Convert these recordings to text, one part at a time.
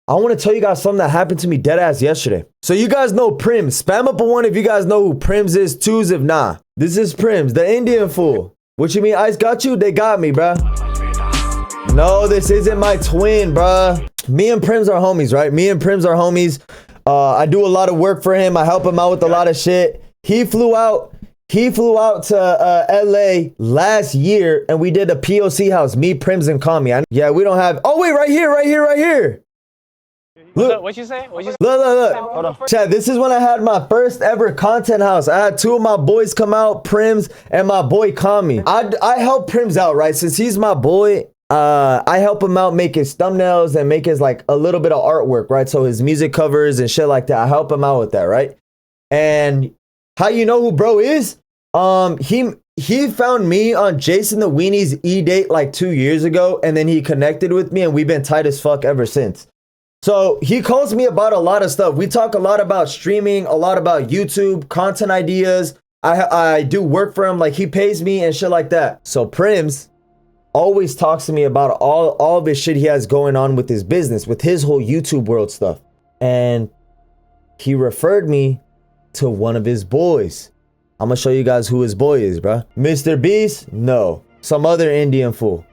I want to tell you guys something that happened to me dead ass yesterday. So you guys know Prims. Spam up a one if you guys know who Prims is. Twos if nah. This is Prims, the Indian fool. What you mean Ice got you? They got me, bruh. No, this isn't my twin, bruh. Me and Prims are homies, right? Me and Prims are homies. I do a lot of work for him. I help him out with a lot of shit. He flew out to LA last year and we did a POC house. Me, Prims, and Kami. Yeah, we don't have. Oh, wait, right here. Look. What you say? Look. Hold on. Chad, this is when I had my first ever content house. I had two of my boys come out, Prims and my boy Kami. I help Prims out, right? Since he's my boy, I help him out make his thumbnails and make his like a little bit of artwork, right? So his music covers and shit like that. I help him out with that, right? And how you know who bro is? He found me on Jason the Weenie's E-Date like 2 years ago, and then he connected with me and we've been tight as fuck ever since. So he calls me about a lot of stuff. We talk a lot about streaming, a lot about YouTube, content ideas. I do work for him, like he pays me and shit like that. So Prims always talks to me about all of his shit he has going on with his business, with his whole YouTube world stuff. And he referred me to one of his boys. I'm gonna show you guys who his boy is, bro. Mr. Beast? No. Some other Indian fool.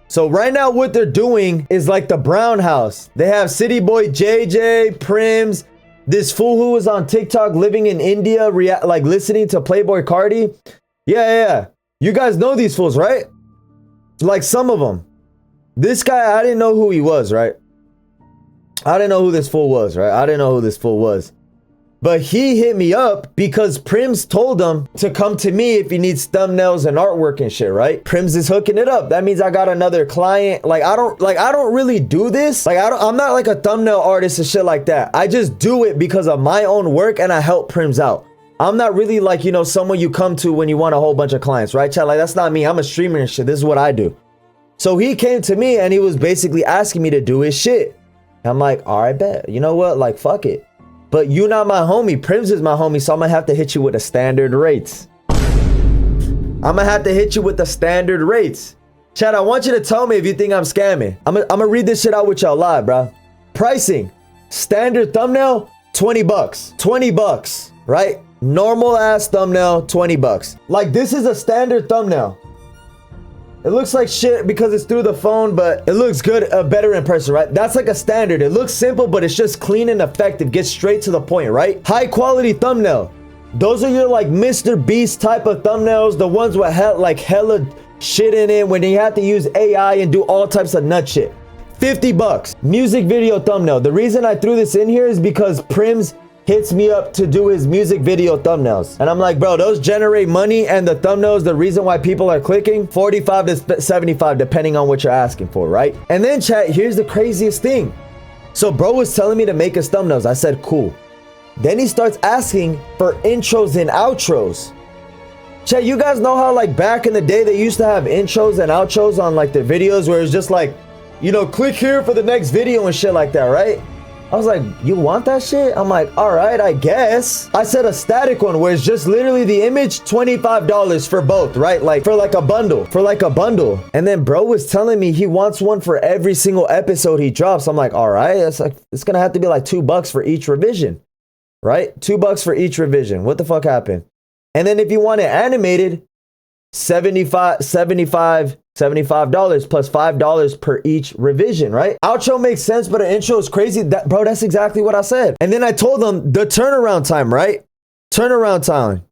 So right now what they're doing is like the Brown House. They have City Boy JJ, Prims, this fool who was on TikTok living in India, like listening to Playboy Cardi. Yeah. You guys know these fools, right? Like some of them. This guy, I didn't know who he was, right? I didn't know who this fool was. But he hit me up because Prims told him to come to me if he needs thumbnails and artwork and shit, right? Prims is hooking it up. That means I got another client. Like I don't really do this. Like I'm not like a thumbnail artist and shit like that. I just do it because of my own work and I help Prims out. I'm not really like, you know, someone you come to when you want a whole bunch of clients, right, chat? Like that's not me. I'm a streamer and shit. This is what I do. So he came to me and he was basically asking me to do his shit. I'm like, all right, bet. You know what? Like, fuck it. But you not my homie. Prims is my homie, so I'm gonna have to hit you with the standard rates. Chad, I want you to tell me if you think I'm scamming. I'm gonna read this shit out with y'all live, bro. Pricing. Standard thumbnail, 20 bucks. 20 bucks, right? Normal ass thumbnail, 20 bucks. Like this is a standard thumbnail. It looks like shit because it's through the phone, but it looks good, better in person, right? That's like a standard. It looks simple, but it's just clean and effective. Get straight to the point, right? High quality thumbnail. Those are your like Mr. Beast type of thumbnails. The ones with hella shit in it when you have to use AI and do all types of nut shit. 50 bucks. Music video thumbnail. The reason I threw this in here is because Prims hits me up to do his music video thumbnails. And I'm like, bro, those generate money, and the thumbnails, the reason why people are clicking, 45 to 75, depending on what you're asking for, right? And then chat, here's the craziest thing. So bro was telling me to make his thumbnails. I said, cool. Then he starts asking for intros and outros. Chat, you guys know how like back in the day, they used to have intros and outros on like their videos where it's just like, you know, click here for the next video and shit like that, right? I was like, you want that shit? I'm like, all right, I guess. I said a static one where it's just literally the image, $25 for both, right? Like for like a bundle. And then bro was telling me he wants one for every single episode he drops. I'm like, all right, it's gonna have to be like $2 for each revision, right? $2 for each revision. What the fuck happened? And then if you want it animated, $75 plus $5 per each revision, right? Outro makes sense, but an intro is crazy. Bro, that's exactly what I said. And then I told them the turnaround time, right? Turnaround time.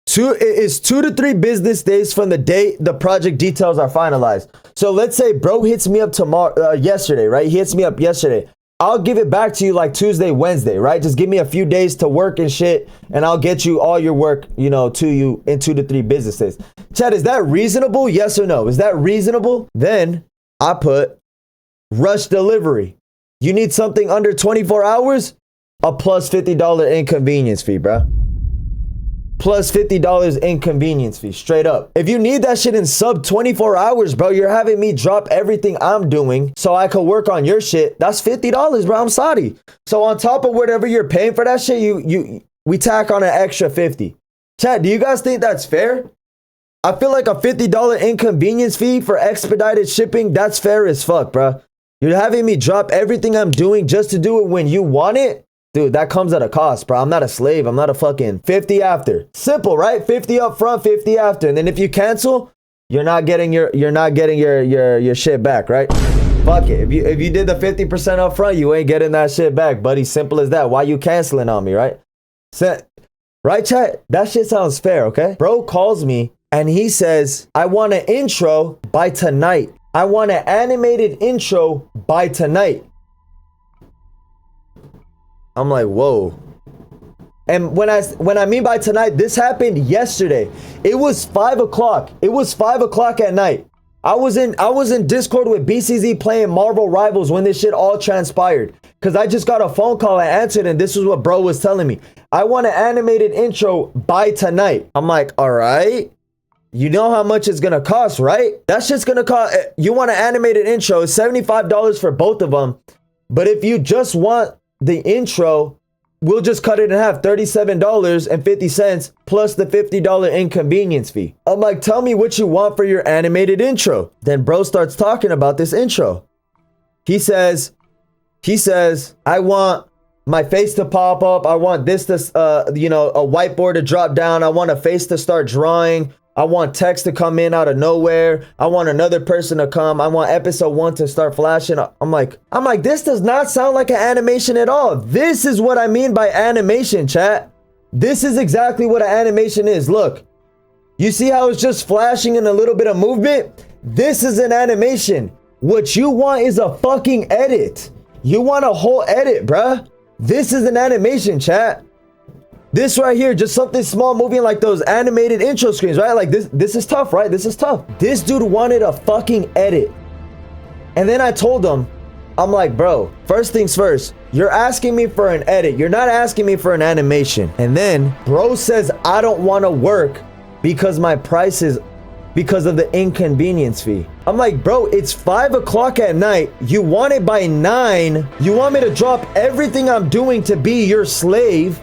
Is 2 to 3 business days from the date the project details are finalized. So let's say bro hits me up yesterday, right? He hits me up yesterday. I'll give it back to you like Tuesday, Wednesday, right? Just give me a few days to work and shit, and I'll get you all your work, you know, to you in 2 to 3 business days. Chad, is that reasonable? Yes or no? Is that reasonable? Then I put rush delivery. You need something under 24 hours? A plus $50 inconvenience fee, bruh. Plus $50 inconvenience fee, straight up. If you need that shit in sub 24 hours, bro, you're having me drop everything I'm doing so I could work on your shit. That's $50, bro. I'm sorry. So on top of whatever you're paying for that shit, we tack on an extra 50. Chat, do you guys think that's fair? I feel like a $50 inconvenience fee for expedited shipping, that's fair as fuck, bro. You're having me drop everything I'm doing just to do it when you want it? Dude, that comes at a cost, bro. I'm not a slave. I'm not a fucking 50 after. Simple, right? 50 up front, 50 after. And then if you cancel, you're not getting your shit back, right? Fuck it. If you did the 50% up front, you ain't getting that shit back, buddy. Simple as that. Why you canceling on me, right? Right, chat? That shit sounds fair, okay? Bro calls me and he says, I want an intro by tonight. I want an animated intro by tonight. I'm like, whoa. And when I mean by tonight, this happened yesterday. It was 5 o'clock. It was 5 o'clock at night. I was in Discord with BCZ playing Marvel Rivals when this shit all transpired. Cause I just got a phone call, I answered, and this is what bro was telling me. I want an animated intro by tonight. I'm like, all right. You know how much it's gonna cost, right? That shit's gonna cost. You want an animated intro, it's $75 for both of them. But if you just want the intro, we'll just cut it in half, $37.50 plus the $50 inconvenience fee. I'm like, tell me what you want for your animated intro. Then bro starts talking about this intro. He says, I want my face to pop up. I want this to, a whiteboard to drop down. I want a face to start drawing. I want text to come in out of nowhere. I want another person to come. I want episode 1 to start flashing. I'm like, this does not sound like an animation at all. This is what I mean by animation, chat. This is exactly what an animation is. Look, you see how it's just flashing and a little bit of movement? This is an animation. What you want is a fucking edit. You want a whole edit, bruh. This is an animation, chat. This right here, just something small moving like those animated intro screens, right? Like this is tough, right? This is tough. This dude wanted a fucking edit. And then I told him, I'm like, bro, first things first, you're asking me for an edit. You're not asking me for an animation. And then bro says, I don't want to work because my price is because of the inconvenience fee. I'm like, bro, it's 5 o'clock at night. You want it by 9. You want me to drop everything I'm doing to be your slave.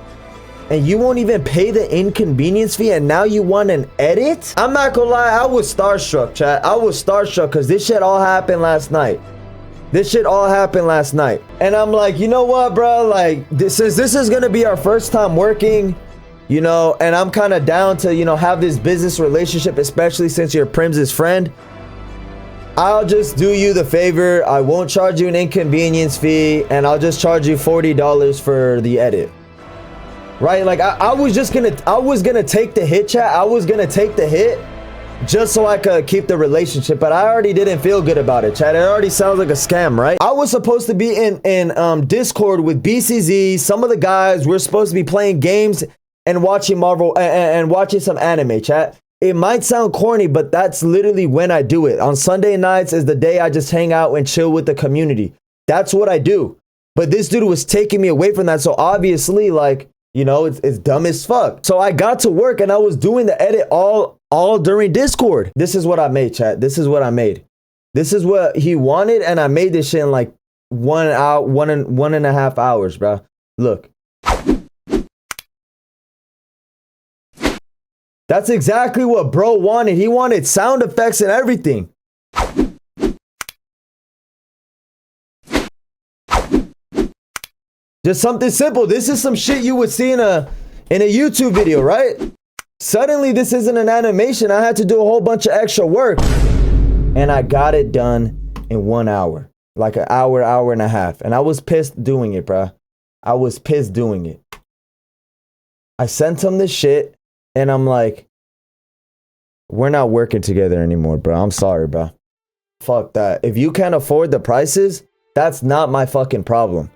And you won't even pay the inconvenience fee, and now you want an edit? I'm not gonna lie, I was starstruck, chat. I was starstruck because this shit all happened last night. And I'm like, you know what, bro? Like, since this is gonna be our first time working, and I'm kind of down to, have this business relationship, especially since you're Prim's friend, I'll just do you the favor. I won't charge you an inconvenience fee, and I'll just charge you $40 for the edit. Right? Like I was gonna take the hit, chat. I was gonna take the hit just so I could keep the relationship, but I already didn't feel good about it, chat. It already sounds like a scam, right? I was supposed to be in Discord with BCZ, some of the guys. We're supposed to be playing games and watching Marvel and watching some anime, chat. It might sound corny, but that's literally when I do it. On Sunday nights is the day I just hang out and chill with the community. That's what I do. But this dude was taking me away from that, so obviously, like, it's dumb as fuck. So I got to work and I was doing the edit all during Discord. This is what I made, chat. This is what I made. This is what he wanted, and I made this shit in like 1 hour, one and a half hours, bro. Look. That's exactly what bro wanted. He wanted sound effects and everything. Just something simple. This is some shit you would see in a YouTube video, right? Suddenly, this isn't an animation. I had to do a whole bunch of extra work. And I got it done in 1 hour. Like an hour and a half. And I was pissed doing it, bruh. I was pissed doing it. I sent him this shit. And I'm like, we're not working together anymore, bro. I'm sorry, bro. Fuck that. If you can't afford the prices, that's not my fucking problem.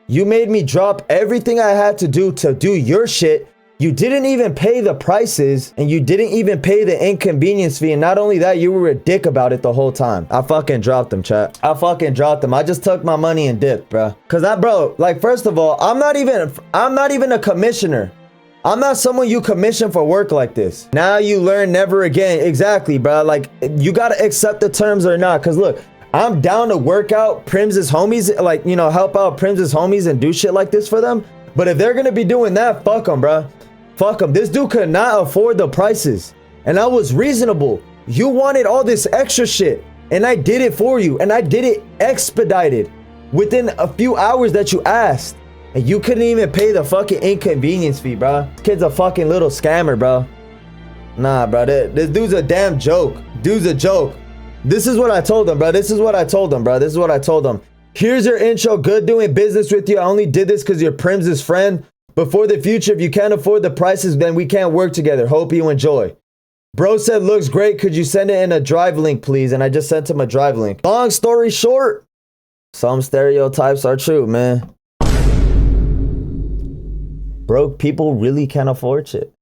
You made me drop everything I had to do your shit. You didn't even pay the prices, and you didn't even pay the inconvenience fee. And not only that, you were a dick about it the whole time. I fucking dropped them, chat. I fucking dropped them. I just took my money and dipped, bro. Cause bro, like, first of all, I'm not even a commissioner. I'm not someone you commission for work like this. Now you learn never again. Exactly, bro. Like, you gotta accept the terms or not. Cause look, I'm down to work out Prim's homies, like, help out Prim's homies and do shit like this for them. But if they're gonna be doing that, fuck them, bro. Fuck them. This dude could not afford the prices. And I was reasonable. You wanted all this extra shit. And I did it for you. And I did it expedited within a few hours that you asked. And you couldn't even pay the fucking inconvenience fee, bro. This kid's a fucking little scammer, bro. Nah, bro. This dude's a damn joke. Dude's a joke. This is what I told him, bro. This is what I told him, bro. This is what I told him. Here's your intro. Good doing business with you. I only did this because you're Prim's friend. But for the future, if you can't afford the prices, then we can't work together. Hope you enjoy. Bro said, looks great. Could you send it in a drive link, please? And I just sent him a drive link. Long story short, some stereotypes are true, man. Broke people really can't afford shit.